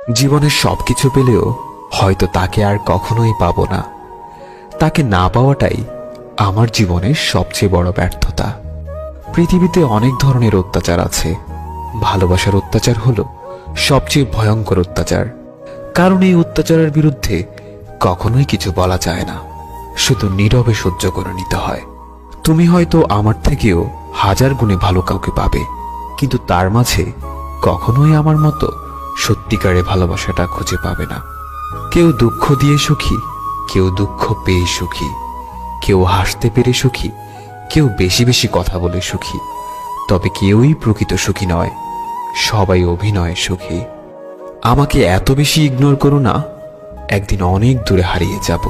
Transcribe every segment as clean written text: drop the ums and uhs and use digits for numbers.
জীবনের সবকিছু পেলেও হয়তো তাকে আর কখনোই পাবো না। তাকে না পাওয়াটাই আমার জীবনের সবচেয়ে বড় ব্যর্থতা। পৃথিবীতে অনেক ধরনের অত্যাচার আছে, ভালোবাসার অত্যাচার হলো সবচেয়ে ভয়ঙ্কর অত্যাচার। কারণ এই অত্যাচারের বিরুদ্ধে কখনোই কিছু বলা যায় না, শুধু নীরবে সহ্য করে নিতে হয়। তুমি হয়তো আমার থেকেও হাজার গুণে ভালো কাউকে পাবে, কিন্তু তার মাঝে কখনোই আমার মতো সত্যিকারে ভালোবাসাটা খুঁজে পাবে না। কেউ দুঃখ দিয়ে সুখী, কেউ দুঃখ পেয়ে সুখী, কেউ হাসতে পেরে সুখী, কেউ বেশি বেশি কথা বলে সুখী, তবে কেউই প্রকৃত সুখী নয়, সবাই অভিনয়ে সুখী। আমাকে এত বেশি ইগনোর করো না, একদিন অনেক দূরে হারিয়ে যাব,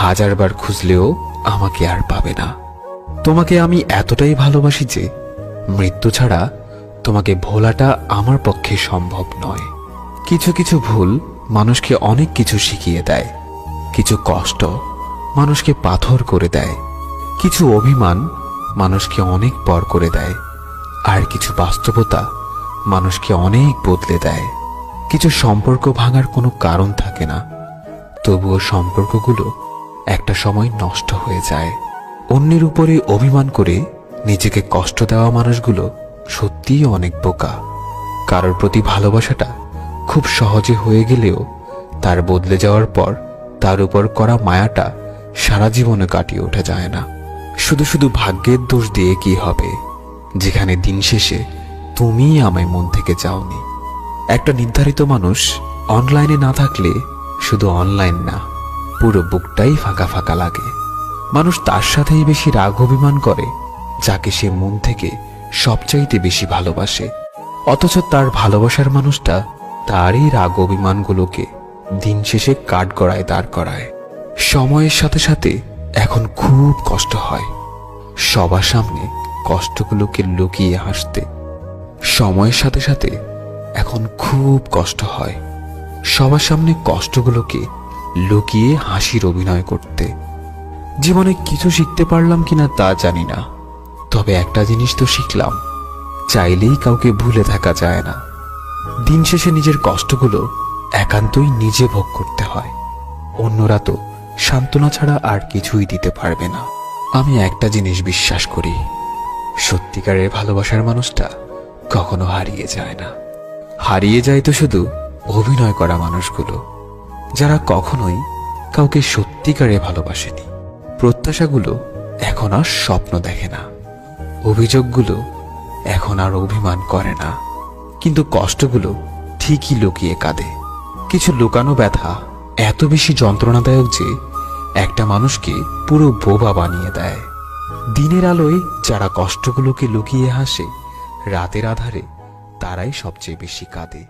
হাজারবার খুঁজলেও আমাকে আর পাবে না। তোমাকে আমি এতটাই ভালোবাসি যে মৃত্যু ছাড়া তোমাকে ভোলাটা আমার পক্ষে সম্ভব নয়। কিছু কিছু ভুল মানুষকে অনেক কিছু শিখিয়ে দেয়, কিছু কষ্ট মানুষকে পাথর করে দেয়, কিছু অভিমান মানুষকে অনেক পর করে দেয়, আর কিছু বাস্তবতা মানুষকে অনেক বদলে দেয়। কিছু সম্পর্ক ভাঙার কোনো কারণ থাকে না, তবুও সম্পর্কগুলো একটা সময় নষ্ট হয়ে যায়। অন্যের উপরে অভিমান করে নিজেকে কষ্ট দেওয়া মানুষগুলো সত্যিই অনেক বোকা। কারোর প্রতি ভালোবাসাটা খুব সহজে হয়ে গেলেও তার বদলে যাওয়ার পর তার উপর করা মায়াটা সারা জীবনে কাটিয়ে ওঠা যায় না। শুধু শুধু ভাগ্যের দোষ দিয়ে কি হবে, যেখানে দিন শেষে তুমিই আমায় মন থেকে চাওনি। একটা নির্ধারিত মানুষ অনলাইনে না থাকলে শুধু অনলাইন না, পুরো বুকটাই ফাঁকা ফাঁকা লাগে। মানুষ তার সাথেই বেশি রাগ অভিমান করে যাকে সে মন থেকে সবচাইতে বেশি ভালোবাসে, অথচ তার ভালোবাসার মানুষটা তারই রাগ অভিমানগুলোকে দিন শেষে কাঠগড়ায় দাঁড় করায়। সময়ের সাথে সাথে এখন খুব কষ্ট হয় সবার সামনে কষ্টগুলোকে লুকিয়ে হাসতে। সময়ের সাথে সাথে এখন খুব কষ্ট হয় সবার সামনে কষ্টগুলোকে লুকিয়ে হাসির অভিনয় করতে। জীবনে কিছু শিখতে পারলাম কিনা তা জানি না, তবে একটা জিনিস তো শিখলাম, চাইলেই কাউকে ভুলে থাকা যায় না। দিন শেষে নিজের কষ্টগুলো একান্তই নিজে ভোগ করতে হয়, অন্যরা তো সান্ত্বনা ছাড়া আর কিছুই দিতে পারবে না। আমি একটা জিনিস বিশ্বাস করি, সত্যিকারের ভালোবাসার মানুষটা কখনো হারিয়ে যায় না। হারিয়ে যায় তো শুধু অভিনয় করা মানুষগুলো, যারা কখনোই কাউকে সত্যিকারে ভালোবাসেনি। প্রত্যাশাগুলো এখন আর স্বপ্ন দেখে না, অভিযোগগুলো এখন আর অভিমান করে না, কিন্তু কষ্টগুলো ঠিকই লুকিয়ে কাঁদে। কিছু লুকানো ব্যথা এত বেশি যন্ত্রণাদায়ক যে একটা মানুষকে পুরো বোবা বানিয়ে দেয়। দিনের আলোয় যারা কষ্টগুলোকে লুকিয়ে হাসে, রাতের আধারে তারাই সবচেয়ে বেশি কাঁদে।